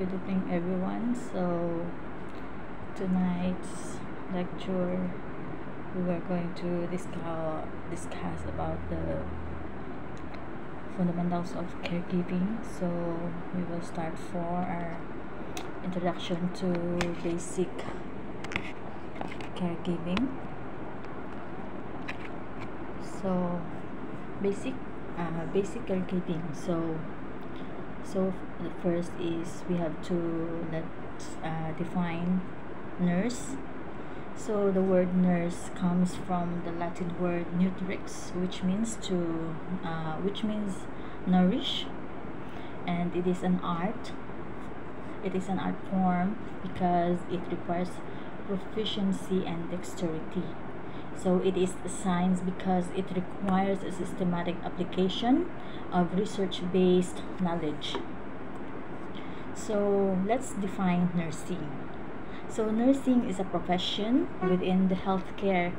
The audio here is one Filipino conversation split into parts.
Good evening, everyone. So, tonight's lecture, we were going to discuss about the fundamentals of caregiving. So, we will start for our introduction to basic caregiving. So, basic caregiving. So the first is we have to define nurse. So the word nurse comes from the Latin word nutrix, which means nourish, and it is an art. It is an art form because it requires proficiency and dexterity. So it is a science because it requires a systematic application of research-based knowledge. So let's define nursing. So nursing is a profession within the healthcare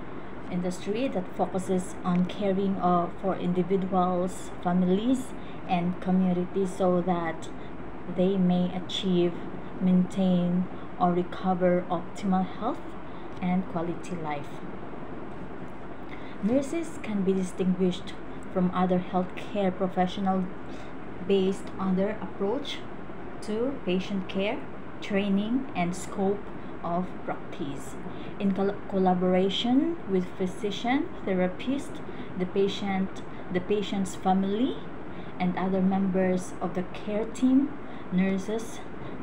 industry that focuses on caring for individuals, families, and communities so that they may achieve, maintain, or recover optimal health and quality life. Nurses can be distinguished from other healthcare professionals based on their approach to patient care, training, and scope of practice. In collaboration with physician, therapist, the patient's family, and other members of the care team, nurses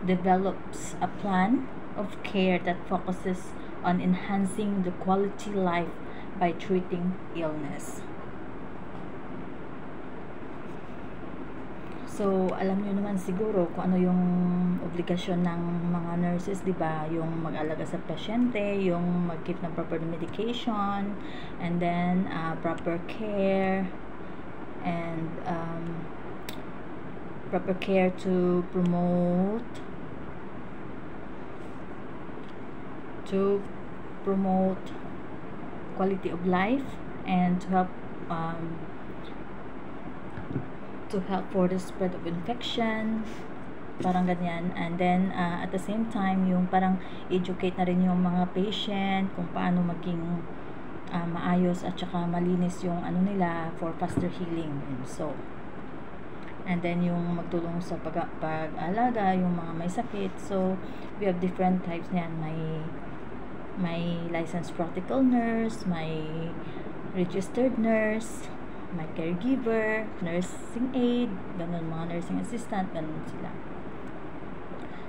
develops a plan of care that focuses on enhancing the quality life by treating illness. So, alam niyo naman siguro kung ano yung obligasyon ng mga nurses, di ba? Yung mag-alaga sa pasyente, yung mag-keep ng proper medication, and then proper care, and proper care to promote quality of life, and to help for the spread of infection, parang ganyan. And then at the same time, yung parang educate na rin yung mga patient kung paano maging maayos at saka malinis yung ano nila for faster healing. So, and then yung magtulong sa pag-alaga yung mga may sakit. So we have different types niyan. May licensed practical nurse, may registered nurse, may caregiver, nursing aide, ganun, mga nursing assistant, ganun sila.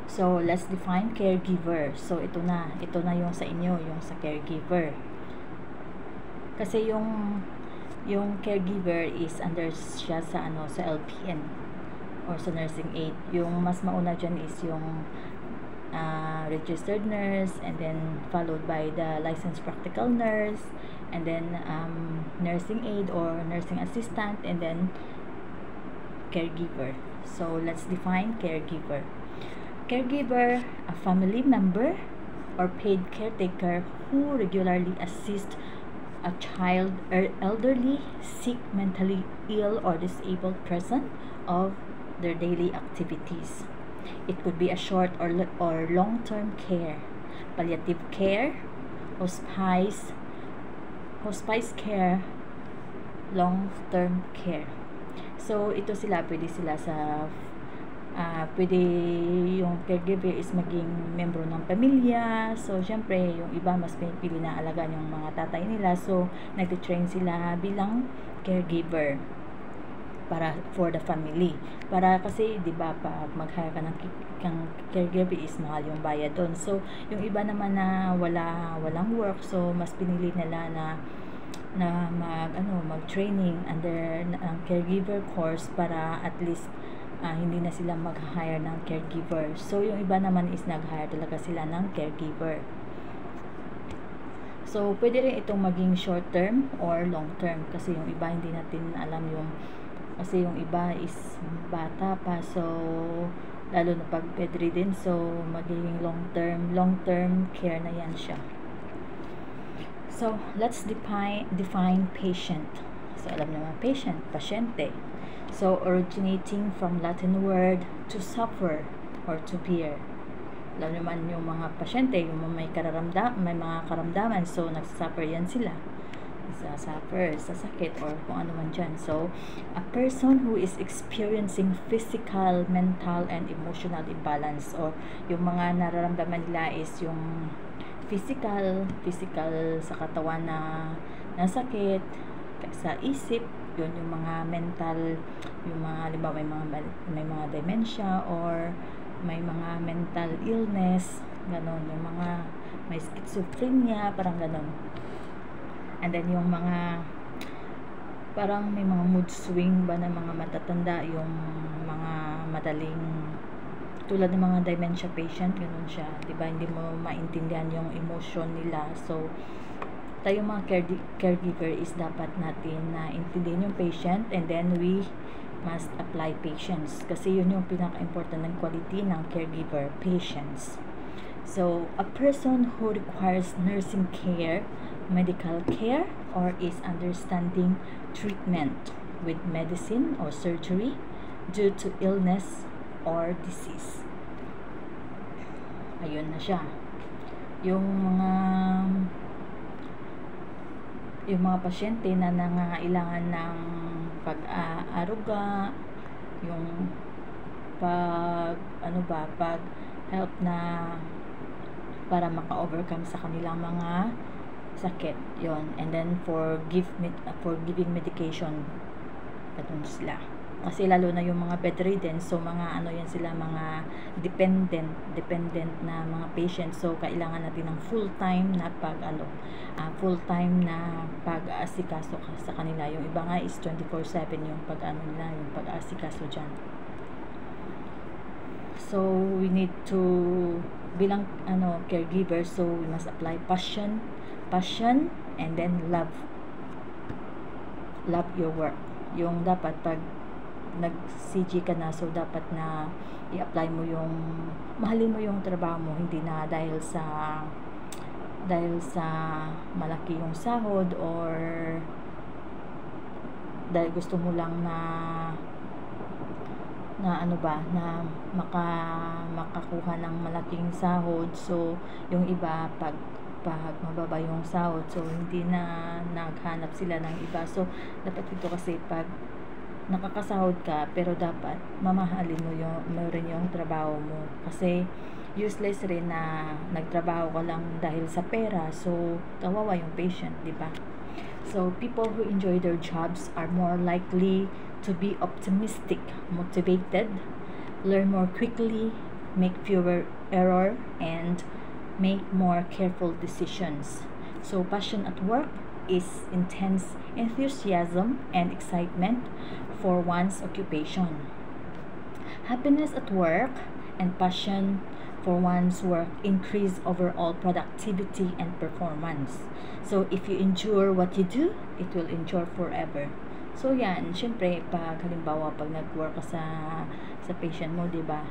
So let's define caregiver. So ito na yung sa inyo, yung sa caregiver. Kasi yung caregiver is under siya sa LPN or sa nursing aide. Yung mas mauna dyan is yung registered nurse, and then followed by the licensed practical nurse, and then nursing aide or nursing assistant, and then caregiver. So let's define caregiver. Caregiver, a family member or paid caretaker who regularly assists a child or elderly, sick, mentally ill, or disabled person of their daily activities. It could be a short or long-term care, palliative care, hospice care, long-term care. So ito sila, pwede yung caregiver is maging membro ng pamilya. So syempre yung iba mas pinipili na alagaan yung mga tatay nila, so nagte-train sila bilang caregiver para for the family. Para kasi 'di ba pag mag-hire ka ng caregiver is mahal yung bayad doon. So yung iba naman na walang work, so mas pinili nila na mag-training under ang caregiver course para at least hindi na sila mag-hire ng caregiver. So yung iba naman is nag-hire talaga sila ng caregiver. So pwede rin itong maging short term or long term, kasi yung iba hindi natin alam kasi yung iba is bata pa, so lalo na pag bedridden, so magiging long term care na yan siya. So let's define patient. So alam naman pasyente. So originating from Latin word to suffer or to bear. Lalo naman yung mga pasyente, yung may mga karamdaman, so nagsasuffer yan sila. Suffer sa sakit or kung ano man dyan. So, a person who is experiencing physical, mental, and emotional imbalance, or yung mga nararamdaman nila is yung physical sa katawan na nasakit, sa isip, yun yung mga mental, yung mga halimbawa may mga dementia or may mga mental illness, ganon, yung mga may schizophrenia, parang ganon. And then yung mga parang may mga mood swing ba na mga matatanda, yung mga madaling tulad ng mga dementia patient, ganun siya, diba? Hindi mo maintindihan yung emotion nila. So tayo mga caregiver is dapat natin na intindihin yung patient, and then we must apply patience, kasi yun yung pinaka-important ng quality ng caregiver, patience. So a person who requires nursing care, medical care, or is understanding treatment with medicine or surgery due to illness or disease. Ayun na siya. Yung mga pasyente na nangangailangan ng pag-aaruga, yung pag help na para maka-overcome sa kanilang mga sakit, yon. And then for giving medication, katong sila, kasi lalo na yung mga bedridden, so mga yan sila, mga dependent na mga patients, so kailangan natin ng full-time na pag-aasikaso sa kanila. Yung iba nga is 24/7 yung nila, yung pag-aasikaso dyan. So we need to, bilang caregiver, so we must apply passion, and then love your work. Yung dapat pag nag-CG ka na, so dapat na i-apply mo yung, mahalin mo yung trabaho mo, hindi na dahil sa malaki yung sahod, or dahil gusto mo lang na makakuha ng malaking sahod. So yung iba pag mababa yung sahod, so hindi na naghanap sila ng iba. So dapat dito kasi pag nakakasahod ka, pero dapat mamahalin mo rin yung trabaho mo, kasi useless rin na nagtrabaho ka lang dahil sa pera, so kawawa yung patient, di ba? So people who enjoy their jobs are more likely to be optimistic, motivated, learn more quickly, make fewer error, and make more careful decisions. So passion at work is intense enthusiasm and excitement for one's occupation. Happiness at work and passion for one's work increase overall productivity and performance. So if you endure what you do, it will endure forever. So yan, syempre pag halimbawa pag nag-work ka sa patient mo, 'di ba?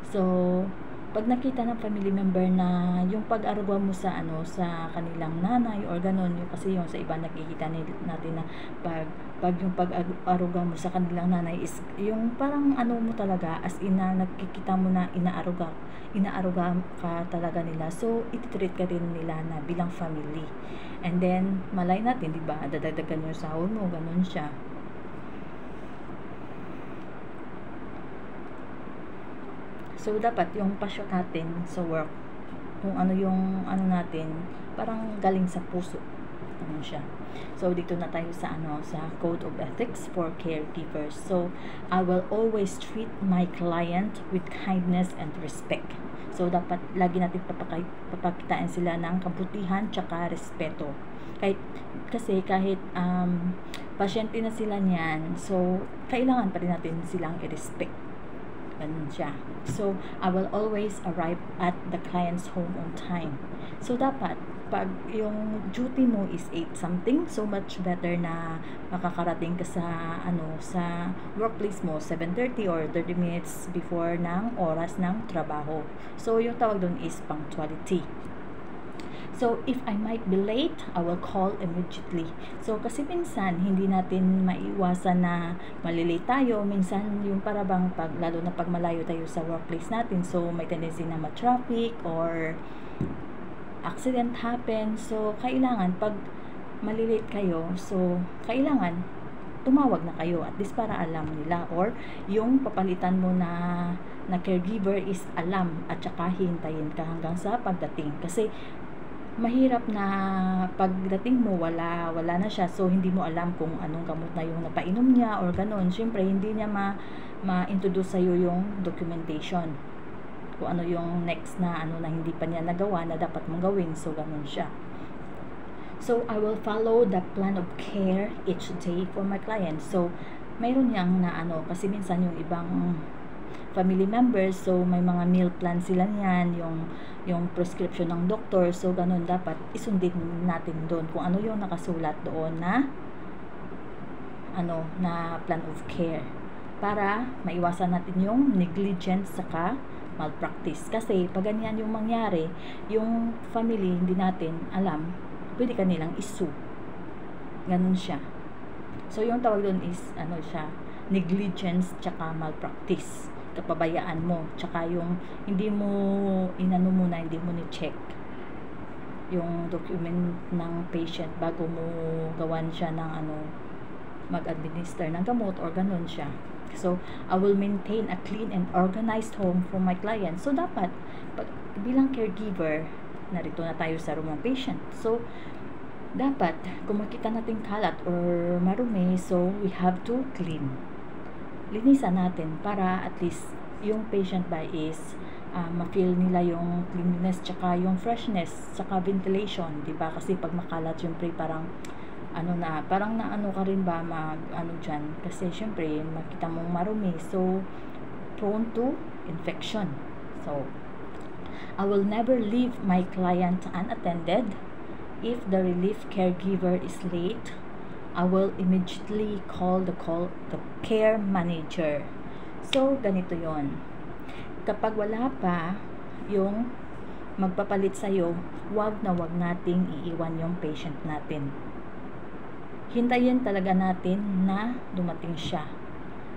So pag nakita ng family member na yung pag-aruga mo sa kanilang nanay or ganon, yung kasi yung sa iba nakikita natin na pag yung pag-aruga mo sa kanilang nanay is yung parang mo talaga, as in na nakikita mo na inaaruga ka talaga nila. So ititreat ka din nila na bilang family. And then malay natin, 'di ba, dadagdagan yung sahod mo, ganon siya. So dapat yung passion natin sa work, kung yung natin, parang galing sa puso, siya. So dito na tayo sa code of ethics for caregivers. So I will always treat my client with kindness and respect. So dapat lagi natin papakitaan sila ng kabutihan tsaka respeto. Kasi kahit pasyente na sila niyan, so kailangan pa rin natin silang i-respect. Ganun siya. So I will always arrive at the client's home on time. So dapat pag yung duty mo is 8 something, so much better na makakarating ka sa workplace mo 7:30 or 30 minutes before ng oras ng trabaho. So yung tawag doon is punctuality. So, if I might be late, I will call immediately. So, kasi minsan, hindi natin maiwasan na malilate tayo. Minsan, yung parabang lalo na pag malayo tayo sa workplace natin. So, may tendency na ma-traffic or accident happen. So, kailangan, pag malilate kayo, so, kailangan, tumawag na kayo. At least para alam nila. Or, yung papalitan mo na caregiver is alam at saka hintayin ka hanggang sa pagdating. Kasi, mahirap na pagdating mo wala na siya, so hindi mo alam kung anong gamot na yung napainom niya or ganon. Syempre hindi niya ma-introduce sa'yo yung documentation kung ano yung next na ano na hindi pa niya nagawa na dapat mong gawin, so ganon siya. So I will follow the plan of care each day for my client. So mayroon niyang na ano, kasi minsan yung ibang family members, so may mga meal plan sila niyan, yung prescription ng doktor, so ganun dapat isundin natin doon kung ano yung nakasulat doon na plan of care para maiwasan natin yung negligence saka malpractice. Kasi pag ganyan yung mangyari, yung family hindi natin alam, pwede kanilang isue. Ganun siya. So yung tawag doon is negligence tsaka malpractice, kapabayaan mo, tsaka yung hindi mo hindi mo ni-check yung document ng patient bago mo gawan siya ng mag-administer ng gamot or ganun siya. So I will maintain a clean and organized home for my client. So dapat bilang caregiver, narito na tayo sa room ng patient, so dapat kung makita natin kalat or marumi, so we have to clean, linisan natin para at least yung patient ba is ma-feel nila yung cleanliness tsaka yung freshness tsaka ventilation, di ba? Kasi pag makalat, syempre parang parang ka rin ba dyan, kasi syempre makita mong marumi, so prone to infection. So I will never leave my client unattended. If the relief caregiver is late, I will immediately call the care manager. So, ganito yon. Kapag wala pa yung magpapalit sa'yo, wag nating iiwan yung patient natin. Hintayin talaga natin na dumating siya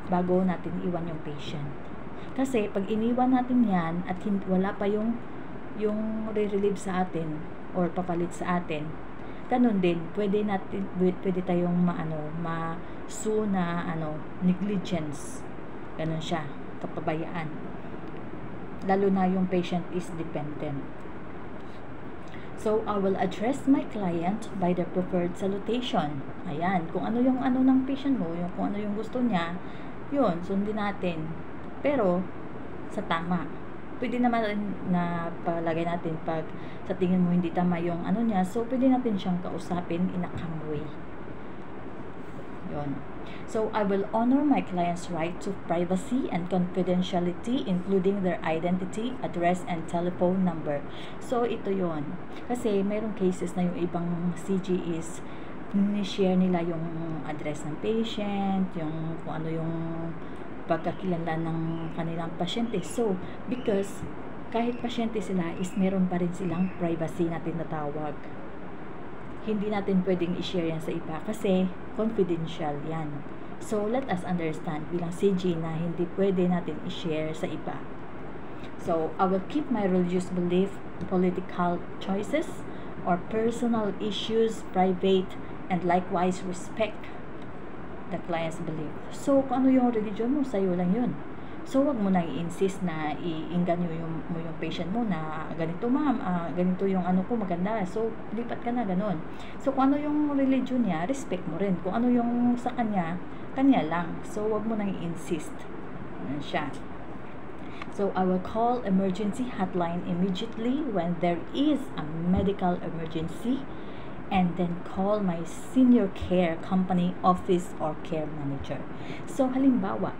bago natin iwan yung patient. Kasi, pag iniwan natin yan at wala pa yung re-relieve sa atin or papalit sa atin, ganun din, pwede tayong ma-sue na negligence. Ganun siya, kapabayaan. Lalo na yung patient is dependent. So, I will address my client by the preferred salutation. Ayan, kung ano yung ng patient mo, kung ano yung gusto niya, yun, sundin natin. Pero, sa tama. Pwede naman na palagay natin pag sa tingin mo hindi tama yung niya, so pwede natin siyang kausapin in a calm way. Yun. So, I will honor my client's right to privacy and confidentiality, including their identity, address, and telephone number. So, ito yon. Kasi mayroong cases na yung ibang CG is ni-share nila yung address ng patient, yung kung ano yung pagkakilanlan ng kanilang pasyente. So, because kahit pasyente sila, is meron pa rin silang privacy na tinatawag. Hindi natin pwedeng i-share yan sa iba kasi confidential yan. So, let us understand bilang CG na hindi pwede natin i-share sa iba. So, I will keep my religious belief, political choices, or personal issues private, and likewise respect the client's belief. So, kung ano yung religion mo, sa'yo lang yun. So, wag mo nang i-insist na i-inganyo mo yung patient mo na ganito ma'am, ganito yung ko maganda. So, lipat ka na ganon. So, kung ano yung religion niya, respect mo rin. Kung ano yung sa kanya lang. So, wag mo nang i-insist. Ano siya. So, I will call emergency hotline immediately when there is a medical emergency, and then call my senior care company office or care manager. So, halimbawa,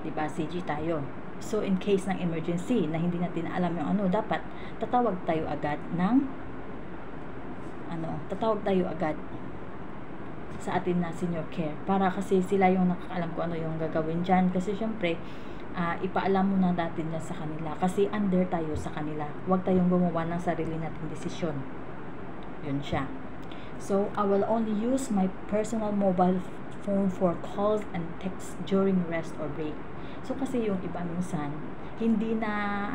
diba, CG tayo. So, in case ng emergency na hindi natin alam yung dapat tatawag tayo agad sa atin na senior care. Para kasi sila yung nakakaalam kung ano yung gagawin dyan. Kasi syempre, ipaalam muna natin yan sa kanila kasi under tayo sa kanila. Huwag tayong gumawa ng sarili nating desisyon. Yun siya. So, I will only use my personal mobile phone for calls and texts during rest or break. So, kasi yung iba minsan, hindi na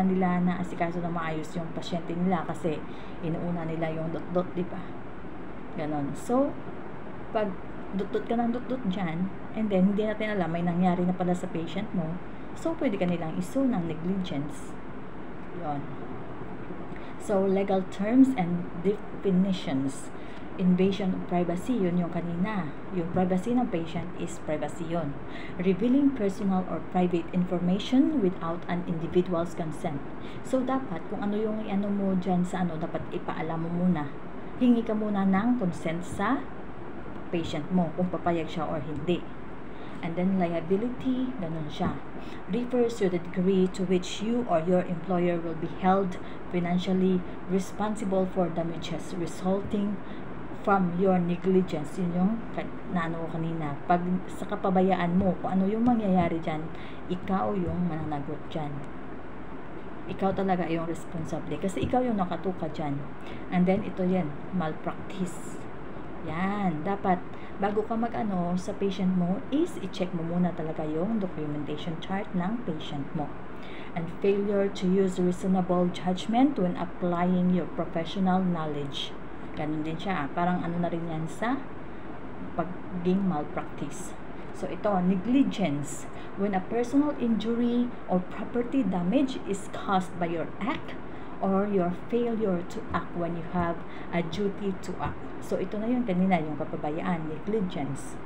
nila naasikaso na maayos yung pasyente nila kasi inuuna nila yung dot-dot, di ba? Ganon. So, pag dot-dot ka ng dot-dot dyan, and then hindi natin alam, may nangyari na pala sa patient mo, so, pwede ka nilang isu ng negligence. Yon. So, legal terms and definitions. Invasion of privacy, yun yung kanina. Yung privacy ng patient is privacy yun. Revealing personal or private information without an individual's consent. So, dapat, kung ano yung mo dyan sa dapat ipaalam mo muna. Hingi ka muna ng consent sa patient mo, kung papayag siya or hindi. And then, liability, ganun siya. Refers to the degree to which you or your employer will be held financially responsible for damages resulting from your negligence. Yun yung naano ko kanina. Pag sa kapabayaan mo, kung ano yung mangyayari dyan, ikaw yung mananagot dyan. Ikaw talaga yung responsable. Kasi ikaw yung nakatuka dyan. And then, ito yan, malpractice. Yan. Dapat, bago ka sa patient mo, is i-check mo muna talaga yung documentation chart ng patient mo. And failure to use reasonable judgment when applying your professional knowledge. Ganun din siya. Parang na rin yan sa pagiging malpractice. So, ito, negligence. When a personal injury or property damage is caused by your act or your failure to act when you have a duty to act. So, ito na yun kanina, yung kapabayaan, negligence.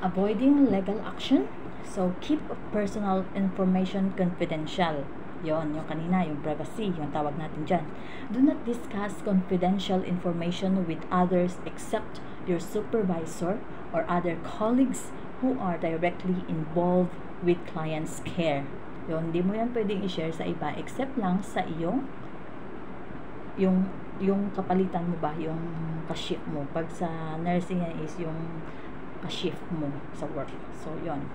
Avoiding legal action. So, keep personal information confidential. Yon, yung kanina, yung privacy, yung tawag natin dyan. Do not discuss confidential information with others except your supervisor or other colleagues who are directly involved with client's care. Yon, hindi mo yan pwedeng i-share sa iba except lang sa iyong yung kapalitan mo ba, yung ka-shift mo. Pag sa nursing yan is yung ka-shift mo sa work. So, yon.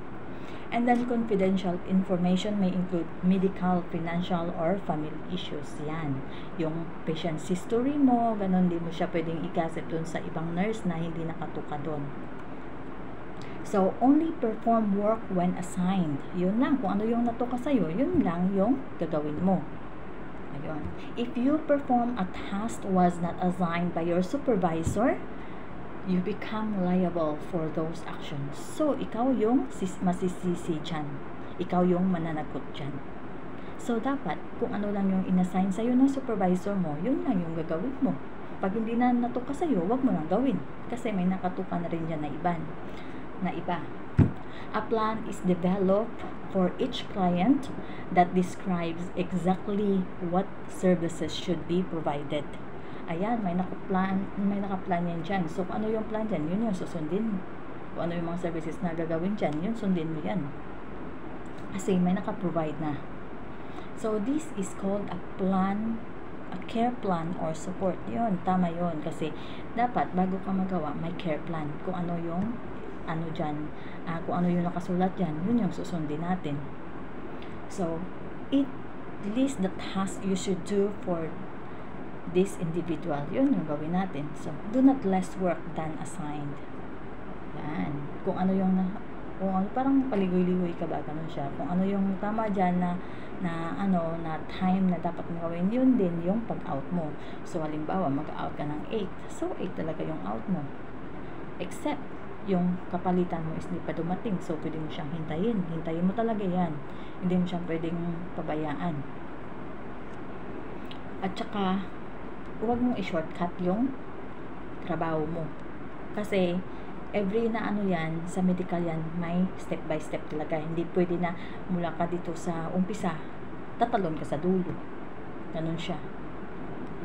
And then, confidential information may include medical, financial, or family issues. Yan. Yung patient's history mo, ganun, di mo siya pwedeng i-gossip dun sa ibang nurse na hindi nakatuka dun. So, only perform work when assigned. Yun lang. Kung ano yung natuka sa'yo, yun lang yung gagawin mo. Ayun. If you perform a task was not assigned by your supervisor, you become liable for those actions. So, ikaw yung masisisi dyan. Ikaw yung mananagot dyan. So, dapat, kung ano lang yung inassign sa'yo ng supervisor mo, yun lang yung gagawin mo. Pag hindi na natuka sa'yo, wag mo lang gawin. Kasi may nakatuka na rin dyan na iba. A plan is developed for each client that describes exactly what services should be provided. Ayan, may nakaplan yan dyan. So, kung ano yung plan dyan, yun yung susundin. Kung ano yung mga services na gagawin dyan, yun sundin mo yan. Kasi may nakaprovide na. So, this is called a plan, a care plan or support. Yun, tama yun. Kasi, dapat, bago ka magawa, may care plan. Kung ano yung, dyan, kung ano yung nakasulat dyan, yun yung susundin natin. So, it lists the task you should do for this individual. Yun yung gawin natin. So, do not less work than assigned. Yan. Kung ano yung parang paligoy-ligoy ka ba, ganun siya. Kung ano yung tama dyan na time na dapat mo gawin, yun din yung pag-out mo. So, halimbawa, mag-out ka ng 8. So, 8 talaga yung out mo. Except, yung kapalitan mo is hindi pa dumating. So, pwede mo siyang hintayin. Hintayin mo talaga yan. Hindi mo siyang pwedeng pabayaan. At saka, huwag mong i-shortcut yung trabaho mo. Kasi, every na yan, sa medical yan, may step by step talaga. Hindi pwede na mula ka dito sa umpisa, tatalon ka sa dulo. Ganun siya.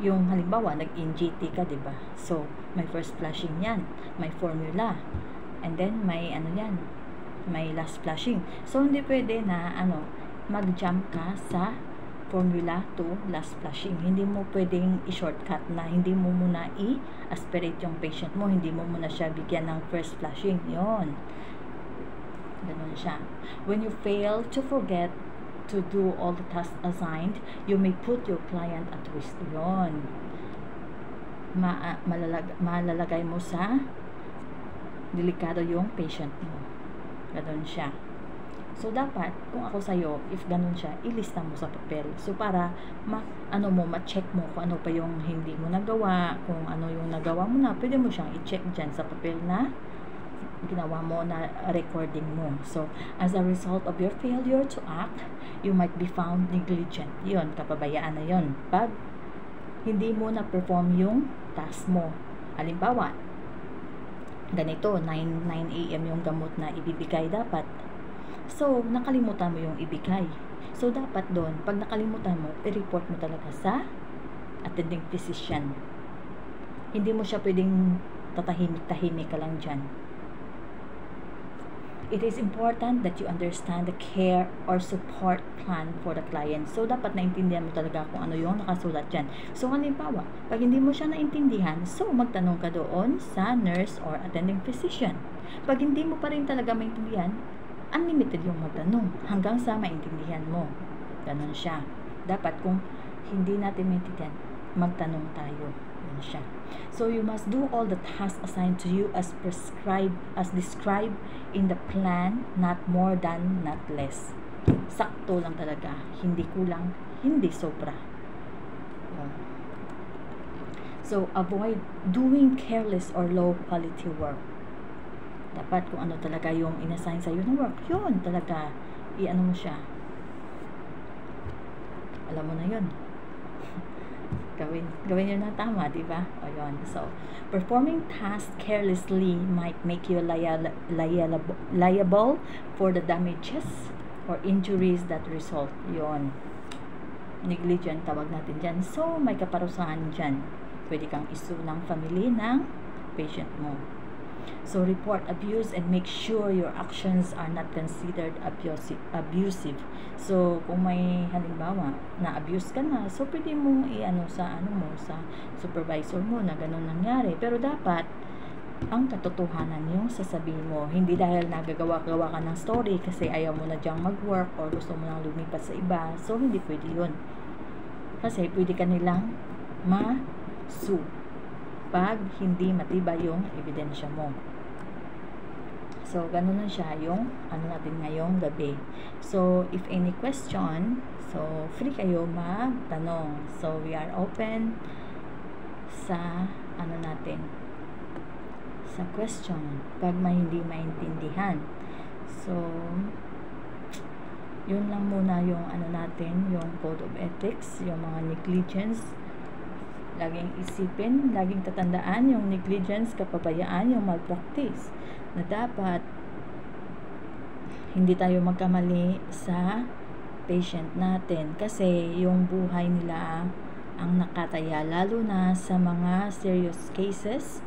Yung halimbawa, nag-NGT ka, diba? So, may first flushing yan. May formula. And then, may may last flushing. So, hindi pwede na, mag-jump ka sa formula to last flushing. Hindi mo pwedeng i-shortcut na hindi mo muna i-aspirate yung patient mo. Hindi mo muna siya bigyan ng first flushing. Yun. Ganun siya. When you fail to forget to do all the tasks assigned, you may put your client at risk. Yun. Malalagay mo sa delikado yung patient mo. Ganun siya. So, dapat, kung ako sa'yo, if ganun siya, ilista mo sa papel. So, para, ma-check mo kung ano pa yung hindi mo nagawa, kung ano yung nagawa mo na, pwede mo siyang i-check dyan sa papel na ginawa mo na recording mo. So, as a result of your failure to act, you might be found negligent. Yun, kapabayaan na yun. Pag hindi mo na-perform yung task mo. Halimbawa, ganito, 9 a.m. yung gamot na ibibigay dapat. So, nakalimutan mo yung ibigay. So, dapat doon, pag nakalimutan mo, i-report mo talaga sa attending physician. Hindi mo siya pwedeng tatahimik-tahimik ka lang dyan. It is important that you understand the care or support plan for the client. So, dapat naintindihan mo talaga kung ano yung nakasulat dyan. So, halimbawa, pag hindi mo siya naintindihan, so, magtanong ka doon sa nurse or attending physician. Pag hindi mo pa rin talaga maintindihan, unlimited yung magtanong hanggang sa maintindihan mo. Ganon siya. Dapat kung hindi natin maintindihan, magtanong tayo. Ganon siya. So, you must do all the tasks assigned to you as described in the plan, not more than, not less. Sakto lang talaga. Hindi kulang, hindi sobra. So, avoid doing careless or low quality work. Dapat kung ano talaga yung inassign sa'yo na work, yun talaga, i-ano mo siya. Alam mo na yun. Gawin yun na tama, diba? O yun. So, performing tasks carelessly might make you liable for the damages or injuries that result. Yun. Negligent, tawag natin dyan. So, may kaparusahan dyan. Pwede kang isu ng family ng patient mo. So, report abuse and make sure your actions are not considered abusive. So, kung may halimbawa na abuse ka na, so pwede mong i-ano sa sa supervisor mo na ganun nangyari. Pero dapat ang katotohanan yung sasabihin mo. Hindi dahil nagagawa-gawa ka ng story kasi ayaw mo na diyang mag-work or gusto mo nang lumipat sa iba. So, hindi pwede yun. Kasi pwede ka nilang ma-sue pag hindi matibay yung ebidensya mo. So, ganun na siya yung natin ngayong gabi. So, if any question, so, free kayo magtanong. So, we are open sa natin, sa question, pag may hindi maintindihan. So, yun lang muna yung natin, yung code of ethics, yung mga negligence. Laging isipin, laging tatandaan yung negligence, kapabayaan, yung malpractice. Na dapat hindi tayo magkamali sa patient natin kasi yung buhay nila ang nakataya, lalo na sa mga serious cases,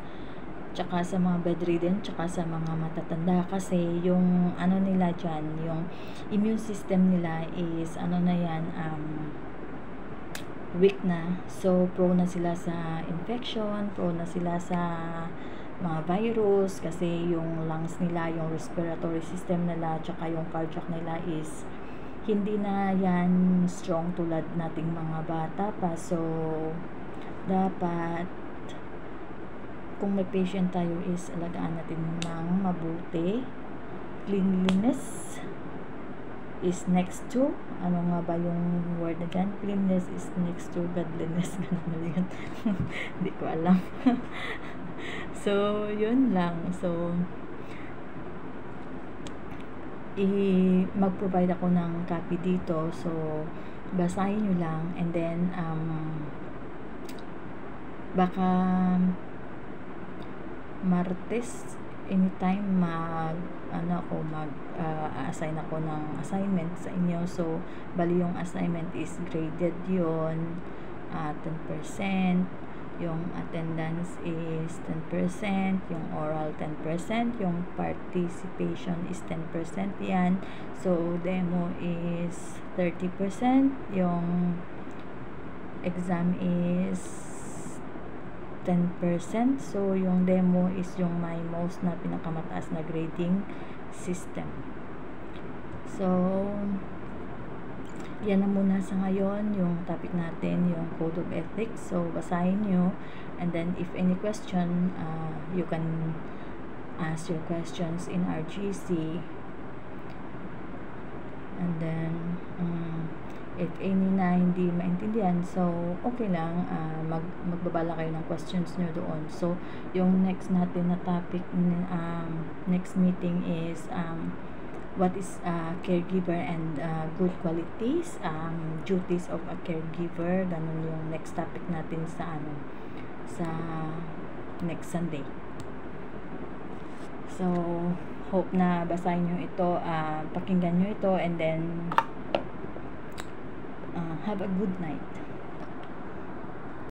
tsaka sa mga bedridden, tsaka sa mga matatanda kasi yung nila dyan, yung immune system nila is weak na. So, prone na sila sa infection, prone na sila sa mga virus kasi yung lungs nila, yung respiratory system nila, tsaka yung cardiac nila is hindi na yan strong tulad nating mga bata pa. So, dapat kung may patient tayo is alagaan natin ng mabuti. Cleanliness is next to, ano nga ba yung word na dyan? Cleanliness is next to godliness. Ganun na yun. Hindi ko alam. So, yun lang. So, mag-provide ako ng copy dito. So, basahin nyo lang. And then, baka Martes, anytime assign ako ng assignment sa inyo. So, bali yung assignment is graded yun, 10%. Yung attendance is 10%, yung oral 10%, yung participation is 10% yan. So, demo is 30%, yung exam is 10%. So, yung demo is yung may most na pinakamataas na grading system. So, yan na muna sa ngayon yung topic natin, yung Code of Ethics. So, basahin nyo, and then if any question, you can ask your questions in RGC. And then, if any na hindi maintindihan, so okay lang, magbabala kayo ng questions nyo doon. So, yung next natin na topic, next meeting is what is a caregiver and good qualities, duties of a caregiver. Ganun yung next topic natin sa sa next Sunday. So, hope na basahin nyo ito, pakinggan nyo ito, and then have a good night.